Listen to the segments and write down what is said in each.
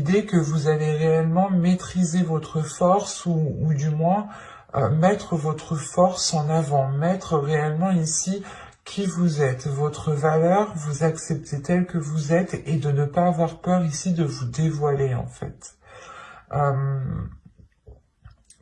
l'idée que vous allez réellement maîtriser votre force ou du moins mettre votre force en avant, mettre réellement ici qui vous êtes, votre valeur, vous acceptez tel que vous êtes et de ne pas avoir peur ici de vous dévoiler en fait.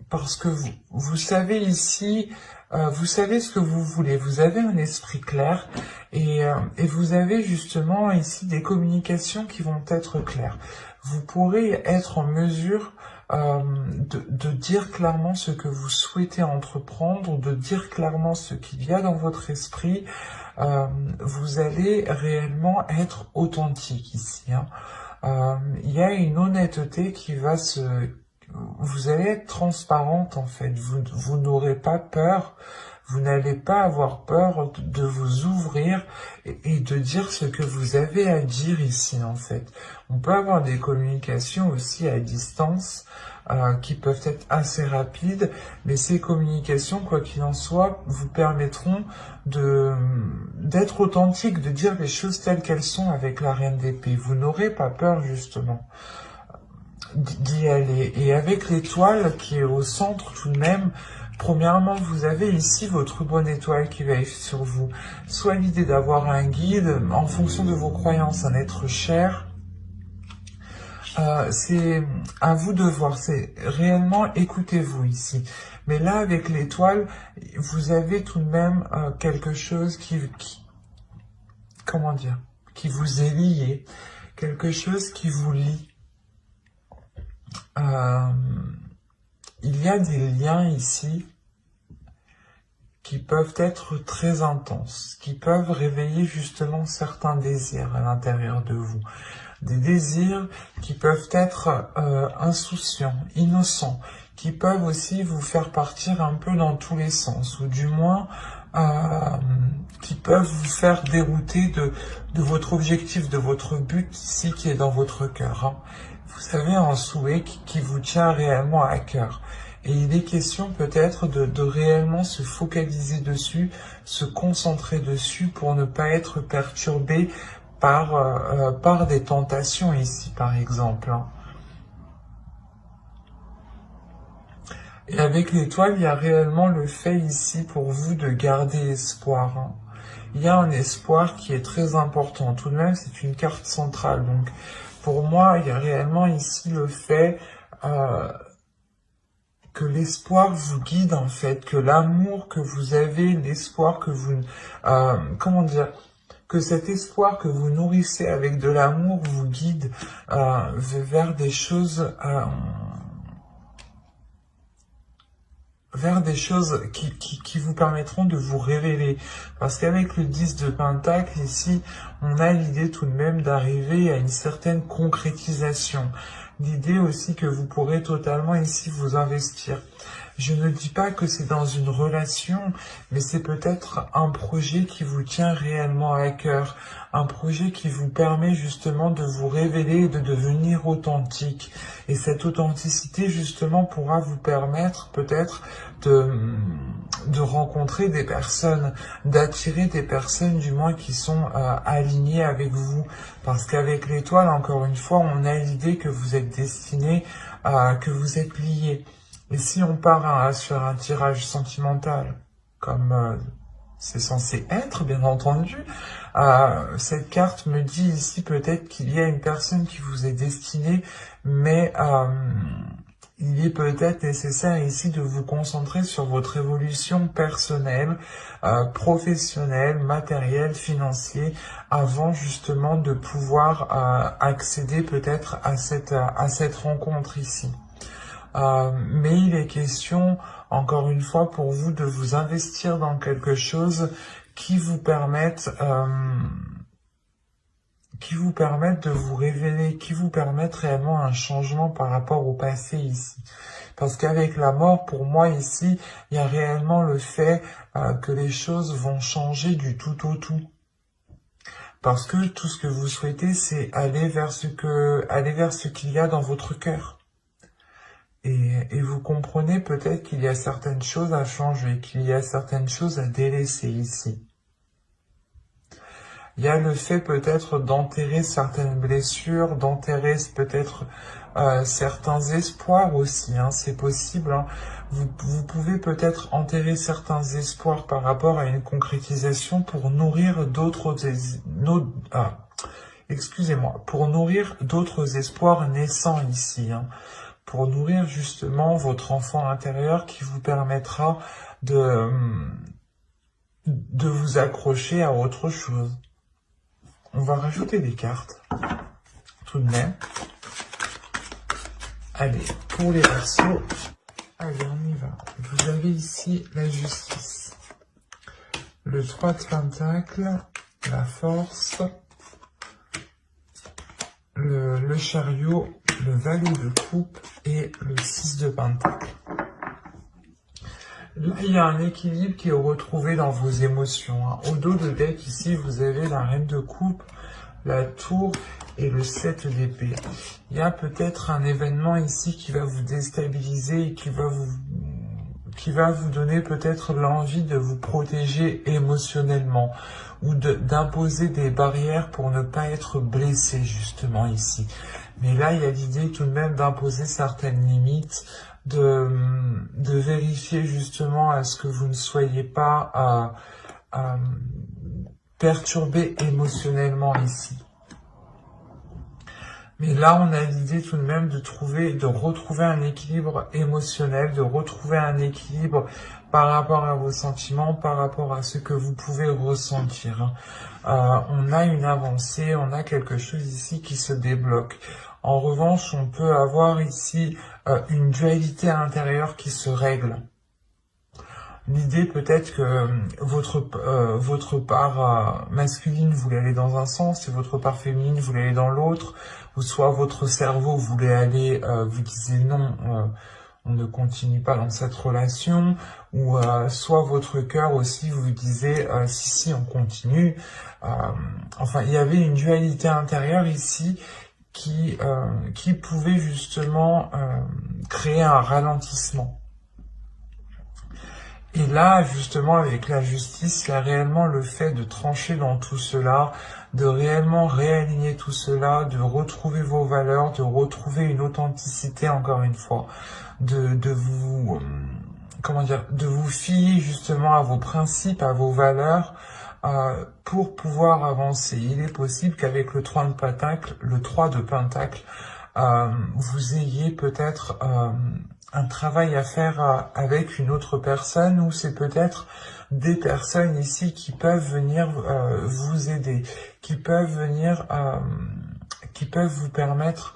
Parce que vous savez ici, vous savez ce que vous voulez, vous avez un esprit clair et vous avez justement ici des communications qui vont être claires. Vous pourrez être en mesure de dire clairement ce que vous souhaitez entreprendre, de dire clairement ce qu'il y a dans votre esprit. Vous allez réellement être authentique ici. Il y a une honnêteté qui va vous allez être transparente en fait, vous n'aurez pas peur, vous n'allez pas avoir peur de vous ouvrir et de dire ce que vous avez à dire ici en fait. On peut avoir des communications aussi à distance qui peuvent être assez rapides, mais ces communications, quoi qu'il en soit, vous permettront d'être authentique, de dire les choses telles qu'elles sont avec la reine d'épée. Vous n'aurez pas peur justement d'y aller. Et avec l'étoile qui est au centre tout de même, premièrement, vous avez ici votre bonne étoile qui veille sur vous. Soit l'idée d'avoir un guide, en fonction de vos croyances, un être cher. C'est à vous de voir, c'est réellement écoutez-vous ici. Mais là, avec l'étoile, vous avez tout de même quelque chose comment dire, qui vous est lié, quelque chose qui vous lie. Il y a des liens ici qui peuvent être très intenses, qui peuvent réveiller justement certains désirs à l'intérieur de vous. Des désirs qui peuvent être insouciants, innocents, qui peuvent aussi vous faire partir un peu dans tous les sens, ou du moins qui peuvent vous faire dérouter de votre objectif, de votre but ici qui est dans votre cœur. Vous avez un souhait qui vous tient réellement à cœur. Et il est question peut-être de réellement se focaliser dessus, se concentrer dessus pour ne pas être perturbé par des tentations ici, par exemple. Et avec l'étoile, il y a réellement le fait ici pour vous de garder espoir. Il y a un espoir qui est très important. Tout de même, c'est une carte centrale. Donc, pour moi, il y a réellement ici le fait que l'espoir vous guide en fait, que l'amour que vous avez, l'espoir que vous... comment dire, que cet espoir que vous nourrissez avec de l'amour vous guide vers des choses... vers des choses qui vous permettront de vous révéler. Parce qu'avec le 10 de Pentacle, ici, on a l'idée tout de même d'arriver à une certaine concrétisation. L'idée aussi que vous pourrez totalement ici vous investir. Je ne dis pas que c'est dans une relation, mais c'est peut-être un projet qui vous tient réellement à cœur, un projet qui vous permet justement de vous révéler et de devenir authentique. Et cette authenticité justement pourra vous permettre peut-être de rencontrer des personnes, d'attirer des personnes du moins qui sont alignées avec vous. Parce qu'avec l'étoile, encore une fois, on a l'idée que vous êtes destiné, que vous êtes liés. Et si on part sur un tirage sentimental, comme c'est censé être, bien entendu, cette carte me dit ici peut-être qu'il y a une personne qui vous est destinée, mais il est peut-être nécessaire ici de vous concentrer sur votre évolution personnelle, professionnelle, matérielle, financière, avant justement de pouvoir accéder peut-être à cette rencontre ici. Mais il est question, encore une fois, pour vous de vous investir dans quelque chose qui vous permette de vous révéler, qui vous permette réellement un changement par rapport au passé ici. Parce qu'avec la mort, pour moi ici, il y a réellement le fait que les choses vont changer du tout au tout. Parce que tout ce que vous souhaitez, c'est aller vers ce qu'il y a dans votre cœur. Et vous comprenez peut-être qu'il y a certaines choses à changer, qu'il y a certaines choses à délaisser ici. Il y a le fait peut-être d'enterrer certaines blessures, d'enterrer peut-être certains espoirs aussi, hein, c'est possible. Hein. Vous pouvez peut-être enterrer certains espoirs par rapport à une concrétisation pour nourrir excusez-moi, pour nourrir d'autres espoirs naissants ici, hein, pour nourrir justement votre enfant intérieur qui vous permettra de vous accrocher à autre chose. On va rajouter des cartes, tout de même. Allez, pour les Verseaux, allez, on y va. Vous avez ici la justice, le 3 de Pentacles, la force, le chariot, le valet de coupe et le 6 de Pentacles. Là, il y a un équilibre qui est retrouvé dans vos émotions. Hein. Au dos de deck, ici, vous avez la reine de coupe, la tour et le 7 d'épée. Il y a peut-être un événement ici qui va vous déstabiliser et qui va vous donner peut-être l'envie de vous protéger émotionnellement ou d'imposer des barrières pour ne pas être blessé justement ici. Mais là, il y a l'idée tout de même d'imposer certaines limites, de vérifier justement à ce que vous ne soyez pas perturbé émotionnellement ici. Mais là, on a l'idée tout de même de retrouver un équilibre émotionnel, de retrouver un équilibre par rapport à vos sentiments, par rapport à ce que vous pouvez ressentir. On a une avancée, on a quelque chose ici qui se débloque. En revanche, on peut avoir ici une dualité intérieure qui se règle. L'idée peut-être que votre part masculine voulait aller dans un sens et votre part féminine voulait aller dans l'autre, ou soit votre cerveau voulait aller, vous disiez non, on ne continue pas dans cette relation, ou soit votre cœur aussi vous disait si on continue. Enfin, il y avait une dualité intérieure ici qui pouvait justement créer un ralentissement. Et là, justement, avec la justice, il y a réellement le fait de trancher dans tout cela, de réellement réaligner tout cela, de retrouver vos valeurs, de retrouver une authenticité, encore une fois, de vous fier justement à vos principes, à vos valeurs, pour pouvoir avancer. Il est possible qu'avec le 3 de Pentacle, vous ayez peut-être un travail à faire avec une autre personne, ou c'est peut-être des personnes ici qui peuvent venir vous aider, qui peuvent vous permettre,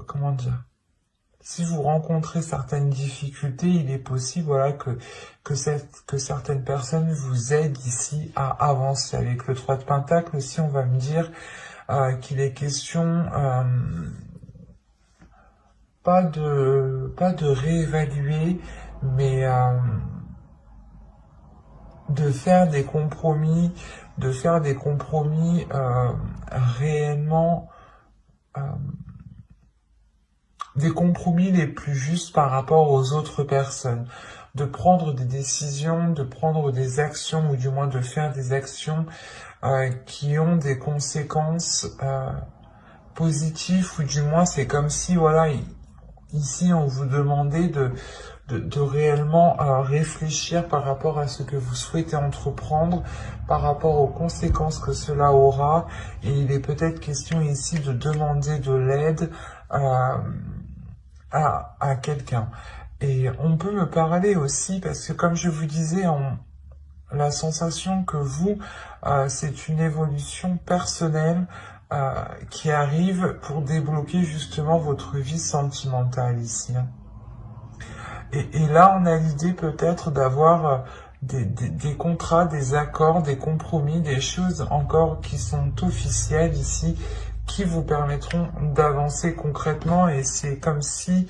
comment dire, si vous rencontrez certaines difficultés, il est possible, voilà, que certaines personnes vous aident ici à avancer. Avec le 3 de Pentacle aussi, on va me dire qu'il est question pas de réévaluer, mais de faire des compromis, réellement, des compromis les plus justes par rapport aux autres personnes, de prendre des décisions, de prendre des actions, ou du moins de faire des actions qui ont des conséquences positives, ou du moins c'est comme si, voilà, ici on vous demandait de réellement réfléchir par rapport à ce que vous souhaitez entreprendre, par rapport aux conséquences que cela aura, et il est peut-être question ici de demander de l'aide à quelqu'un. Et on peut me parler aussi, parce que comme je vous disais, la sensation que vous, c'est une évolution personnelle qui arrive pour débloquer justement votre vie sentimentale ici. Et là, on a l'idée peut-être d'avoir des contrats, des accords, des compromis, des choses encore qui sont officielles ici, qui vous permettront d'avancer concrètement. Et c'est comme si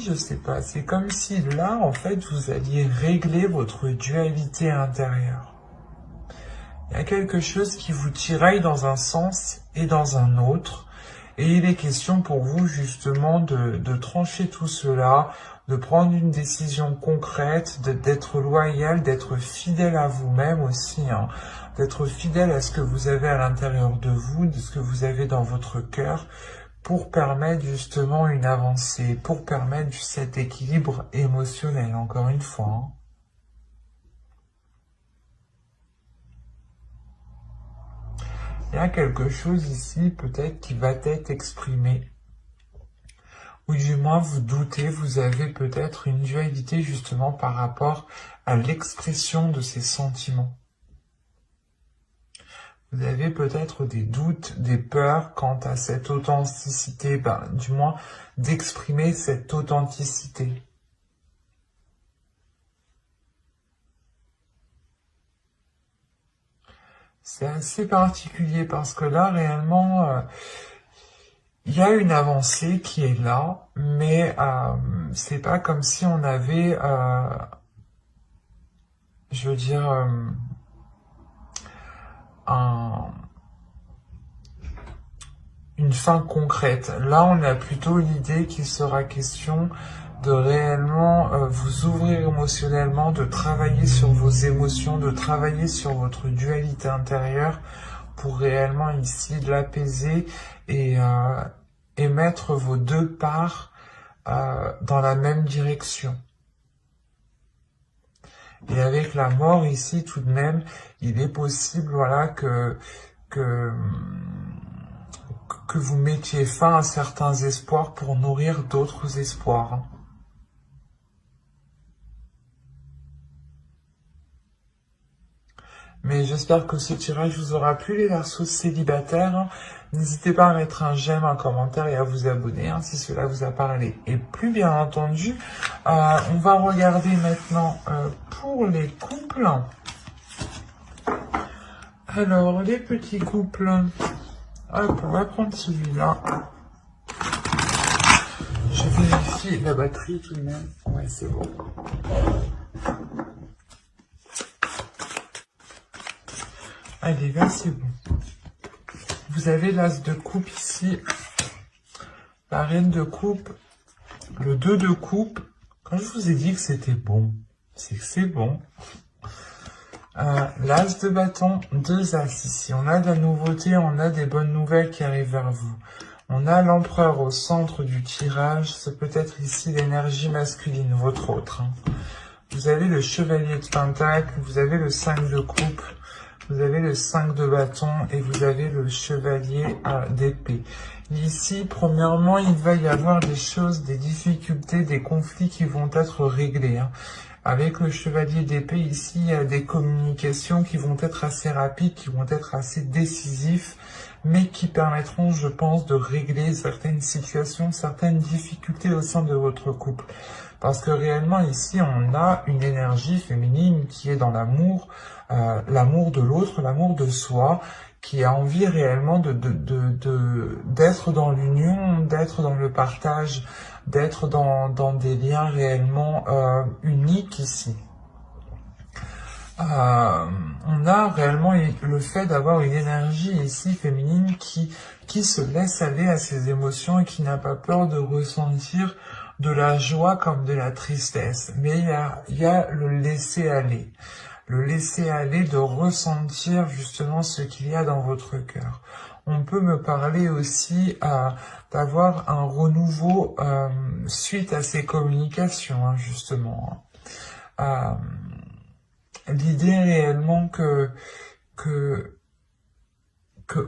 je sais pas, c'est comme si là, en fait, vous alliez régler votre dualité intérieure. Il y a quelque chose qui vous tiraille dans un sens et dans un autre. Et il est question pour vous, justement, de trancher tout cela, de prendre une décision concrète, d'être loyal, d'être fidèle à vous-même aussi, hein, d'être fidèle à ce que vous avez à l'intérieur de vous, de ce que vous avez dans votre cœur, pour permettre justement une avancée, pour permettre cet équilibre émotionnel, encore une fois. Hein. Il y a quelque chose ici, peut-être, qui va être exprimé. Ou du moins, vous doutez, vous avez peut-être une dualité justement par rapport à l'expression de ces sentiments. Vous avez peut-être des doutes, des peurs quant à cette authenticité, du moins d'exprimer cette authenticité. C'est assez particulier parce que là, réellement, il y a une avancée qui est là, mais c'est pas comme si on avait, je veux dire, une fin concrète. Là, on a plutôt l'idée qu'il sera question de réellement vous ouvrir émotionnellement, de travailler sur vos émotions, de travailler sur votre dualité intérieure pour réellement ici l'apaiser et mettre vos deux parts dans la même direction. Et avec la mort ici, tout de même, il est possible, voilà, que vous mettiez fin à certains espoirs pour nourrir d'autres espoirs. Mais j'espère que ce tirage vous aura plu, les Verseaux célibataires. N'hésitez pas à mettre un j'aime, un commentaire et à vous abonner si cela vous a parlé. Et plus bien entendu, on va regarder maintenant pour les couples. Alors, les petits couples. Hop, on va prendre celui-là. Je vérifie la batterie tout de même. Ouais, c'est bon. Allez, là, c'est bon. Vous avez l'as de coupe ici, la reine de coupe, le 2 de coupe. Quand je vous ai dit que c'était bon, c'est que c'est bon. L'as de bâton, 2 as ici. On a de la nouveauté, on a des bonnes nouvelles qui arrivent vers vous. On a l'empereur au centre du tirage. C'est peut-être ici l'énergie masculine, votre autre. Hein. Vous avez le chevalier de pentacle, vous avez le 5 de coupe. Vous avez le 5 de bâton et vous avez le chevalier d'épée. Ici, premièrement, il va y avoir des choses, des difficultés, des conflits qui vont être réglés. Hein. Avec le chevalier d'épée, ici, il y a des communications qui vont être assez rapides, qui vont être assez décisifs, mais qui permettront, je pense, de régler certaines situations, certaines difficultés au sein de votre couple. Parce que réellement, ici, on a une énergie féminine qui est dans l'amour, l'amour de l'autre, l'amour de soi, qui a envie réellement d'être dans l'union, d'être dans le partage, d'être dans des liens réellement uniques ici. On a réellement le fait d'avoir une énergie ici féminine qui se laisse aller à ses émotions et qui n'a pas peur de ressentir de la joie comme de la tristesse. Mais il y a le laisser aller. Le laisser aller, de ressentir justement ce qu'il y a dans votre cœur. On peut me parler aussi d'avoir un renouveau suite à ces communications, hein, justement. L'idée réellement que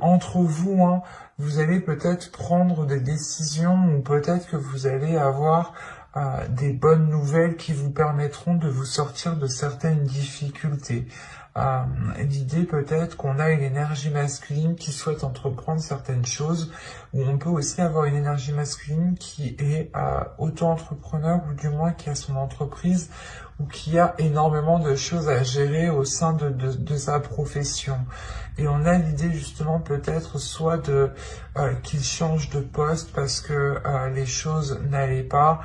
entre vous, hein, vous allez peut-être prendre des décisions ou peut-être que vous allez avoir des bonnes nouvelles qui vous permettront de vous sortir de certaines difficultés. L'idée peut-être qu'on a une énergie masculine qui souhaite entreprendre certaines choses, ou on peut aussi avoir une énergie masculine qui est auto-entrepreneur, ou du moins qui a son entreprise, ou qui a énormément de choses à gérer au sein de sa profession. Et on a l'idée justement peut-être soit qu'il change de poste parce que les choses n'allaient pas,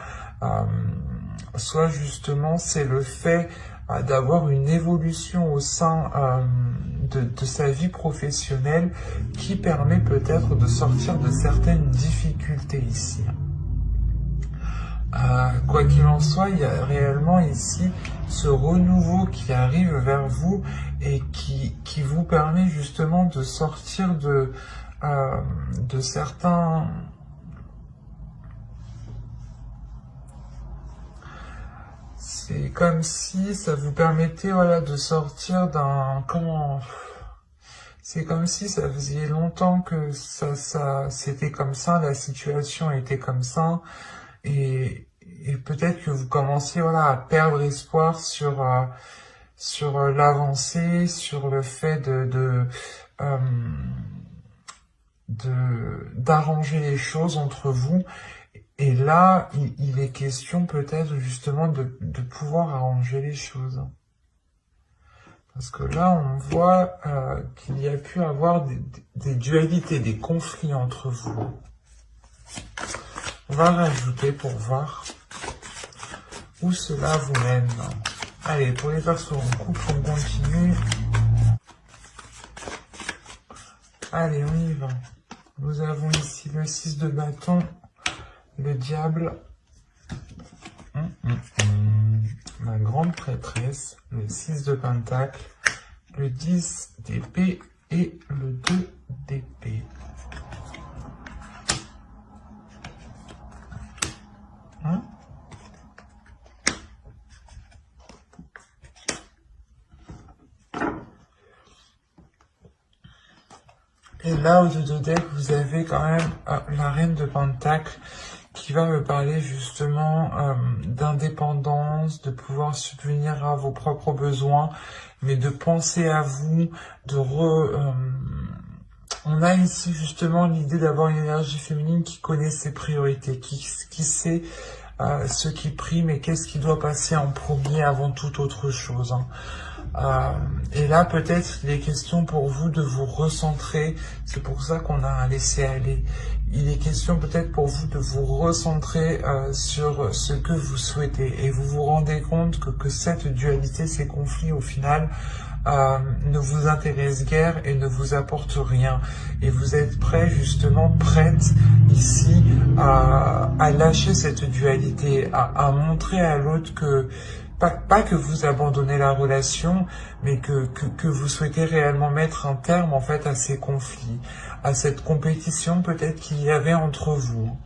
soit justement c'est le fait d'avoir une évolution au sein de sa vie professionnelle qui permet peut-être de sortir de certaines difficultés ici. Quoi qu'il en soit, il y a réellement ici ce renouveau qui arrive vers vous et qui vous permet justement de sortir de certains... C'est comme si ça vous permettait, voilà, de sortir d'un... Comment... C'est comme si ça faisait longtemps que c'était comme ça, la situation était comme ça, et peut-être que vous commenciez, voilà, à perdre espoir sur l'avancée, sur le fait euh, d'arranger les choses entre vous. Et là, il est question peut-être justement de pouvoir arranger les choses. Parce que là, on voit qu'il y a pu avoir des dualités, des conflits entre vous. On va rajouter pour voir où cela vous mène. Allez, pour les persos en couple, on continue. Allez, on y va. Nous avons ici le 6 de bâton, le diable, la grande prêtresse, le 6 de pentacle, le 10 d'épée et le 2 d'épée. Et là, au dos de deck, vous avez quand même la reine de pentacle qui va me parler justement d'indépendance, de pouvoir subvenir à vos propres besoins, mais de penser à vous, on a ici justement l'idée d'avoir une énergie féminine qui connaît ses priorités, qui sait ce qui prime et qu'est-ce qui doit passer en premier avant toute autre chose. Et là, peut-être, il est question pour vous de vous recentrer. C'est pour ça qu'on a un laisser-aller. Il est question peut-être pour vous de vous recentrer sur ce que vous souhaitez. Et vous vous rendez compte que cette dualité, ces conflits, au final, ne vous intéressent guère et ne vous apportent rien. Et vous êtes prêt, justement, prête ici à lâcher cette dualité, à montrer à l'autre que pas que vous abandonnez la relation, mais que vous souhaitez réellement mettre un terme en fait à ces conflits, à cette compétition peut-être qu'il y avait entre vous.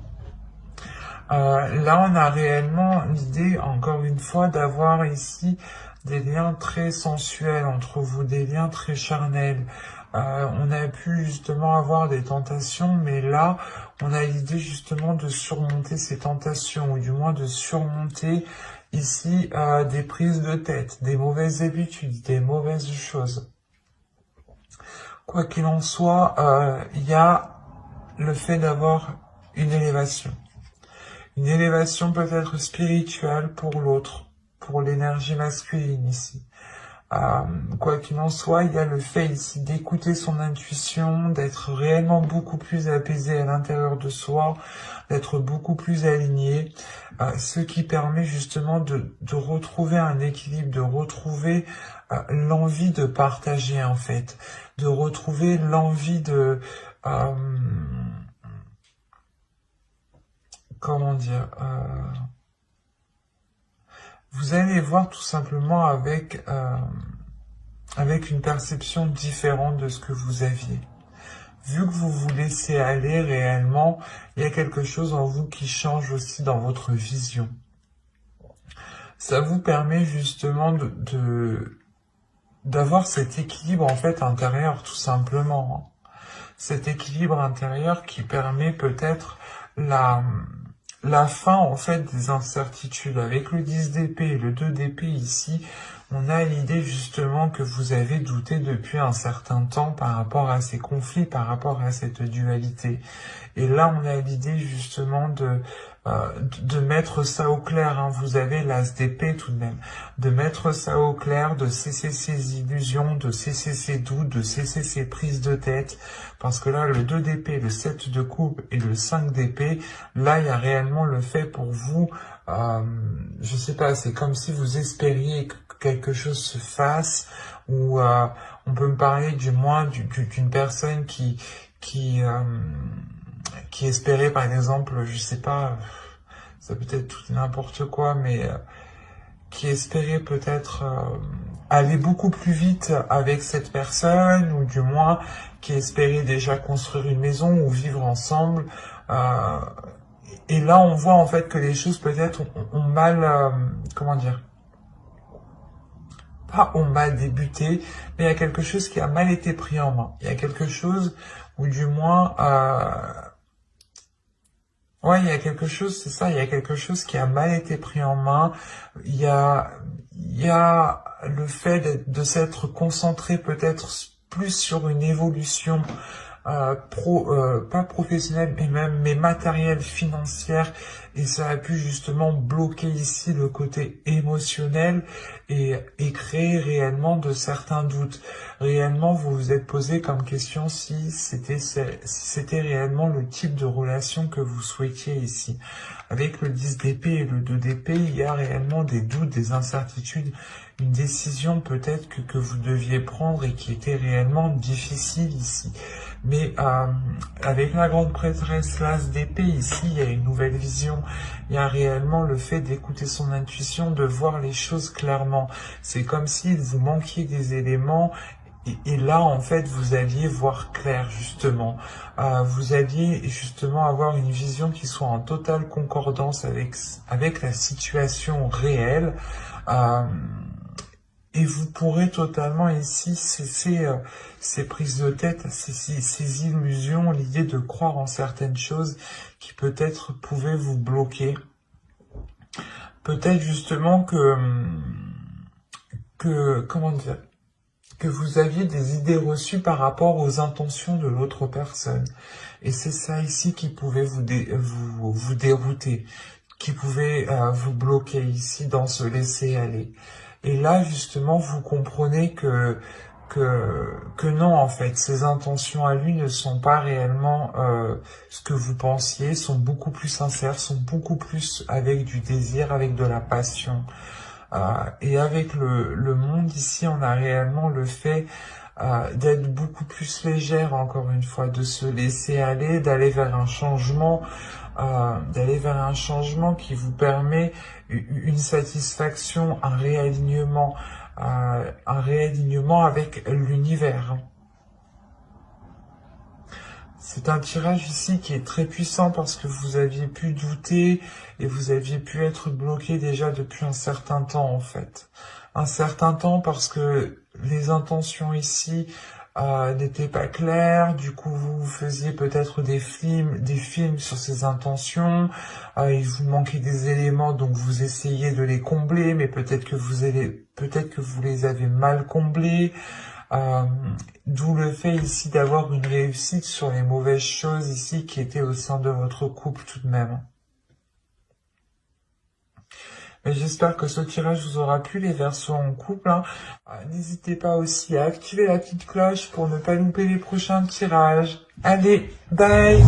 Là, on a réellement l'idée, encore une fois, d'avoir ici des liens très sensuels entre vous, des liens très charnels. On a pu justement avoir des tentations, mais là, on a l'idée justement de surmonter ces tentations, ou du moins de surmonter ici des prises de tête, des mauvaises habitudes, des mauvaises choses. Quoi qu'il en soit, il y a le fait d'avoir une élévation. Une élévation peut-être spirituelle pour l'autre, pour l'énergie masculine ici. Quoi qu'il en soit, il y a le fait ici d'écouter son intuition, d'être réellement beaucoup plus apaisé à l'intérieur de soi, d'être beaucoup plus aligné, ce qui permet justement de retrouver un équilibre, de retrouver l'envie de partager en fait, de retrouver l'envie de... comment dire vous allez voir tout simplement avec une perception différente de ce que vous aviez. Vu que vous vous laissez aller réellement, il y a quelque chose en vous qui change aussi dans votre vision. Ça vous permet justement d'avoir cet équilibre en fait intérieur tout simplement. Cet équilibre intérieur qui permet peut-être la fin en fait des incertitudes. Avec le 10 d'épée et le 2 d'épée ici, on a l'idée justement que vous avez douté depuis un certain temps par rapport à ces conflits, par rapport à cette dualité. Et là, on a l'idée justement de mettre ça au clair. Hein. Vous avez l'as d'épée tout de même. De mettre ça au clair, de cesser ces illusions, de cesser ces doutes, de cesser ces prises de tête. Parce que là, le 2 d'épée, le 7 de coupe et le 5 d'épée, là, il y a réellement le fait pour vous, je sais pas, c'est comme si vous espériez que quelque chose se fasse, ou on peut me parler du moins d'une personne qui espérait, par exemple, je sais pas, ça peut être tout et n'importe quoi, mais qui espérait peut-être aller beaucoup plus vite avec cette personne, ou du moins qui espérait déjà construire une maison ou vivre ensemble. Et là, on voit en fait que les choses peut-être ont mal, comment dire, pas ont mal débuté, mais il y a quelque chose qui a mal été pris en main. Il y a quelque chose, ou du moins, ouais, il y a quelque chose, c'est ça, il y a quelque chose qui a mal été pris en main. Il y a le fait de s'être concentré peut-être plus sur une évolution pas professionnelle, mais matérielle, financière, et ça a pu justement bloquer ici le côté émotionnel et créer réellement de certains doutes. Réellement, vous vous êtes posé comme question si c'était réellement le type de relation que vous souhaitiez ici. Avec le 10 d'épée et le 2 d'épée, il y a réellement des doutes, des incertitudes, une décision peut-être que vous deviez prendre et qui était réellement difficile ici. Mais avec la grande prêtresse l'as d'épée, ici, il y a une nouvelle vision. Il y a réellement le fait d'écouter son intuition, de voir les choses clairement. C'est comme s'il vous manquiez des éléments. Et là, en fait, vous alliez voir clair, justement. Vous alliez, justement, avoir une vision qui soit en totale concordance avec la situation réelle. Et vous pourrez totalement ici cesser ces prises de tête, ces illusions, l'idée de croire en certaines choses qui peut-être pouvaient vous bloquer. Peut-être justement comment dire, que vous aviez des idées reçues par rapport aux intentions de l'autre personne. Et c'est ça ici qui pouvait vous dérouter, qui pouvait vous bloquer ici dans ce laisser aller. Et là, justement, vous comprenez que non, en fait, ses intentions à lui ne sont pas réellement ce que vous pensiez, sont beaucoup plus sincères, sont beaucoup plus avec du désir, avec de la passion. Et avec le monde ici, on a réellement le fait d'être beaucoup plus légère, encore une fois, de se laisser aller, d'aller vers un changement, qui vous permet une satisfaction, un réalignement avec l'univers. C'est un tirage ici qui est très puissant parce que vous aviez pu douter et vous aviez pu être bloqué déjà depuis un certain temps en fait. Un certain temps parce que les intentions ici n'étaient pas claires, du coup vous faisiez peut-être des films sur ces intentions, il vous manquait des éléments donc vous essayez de les combler mais peut-être que vous les avez mal comblés. D'où le fait ici d'avoir une réussite sur les mauvaises choses ici qui étaient au sein de votre couple tout de même. Mais j'espère que ce tirage vous aura plu, les Verseaux en couple. N'hésitez pas aussi à activer la petite cloche pour ne pas louper les prochains tirages. Allez, bye!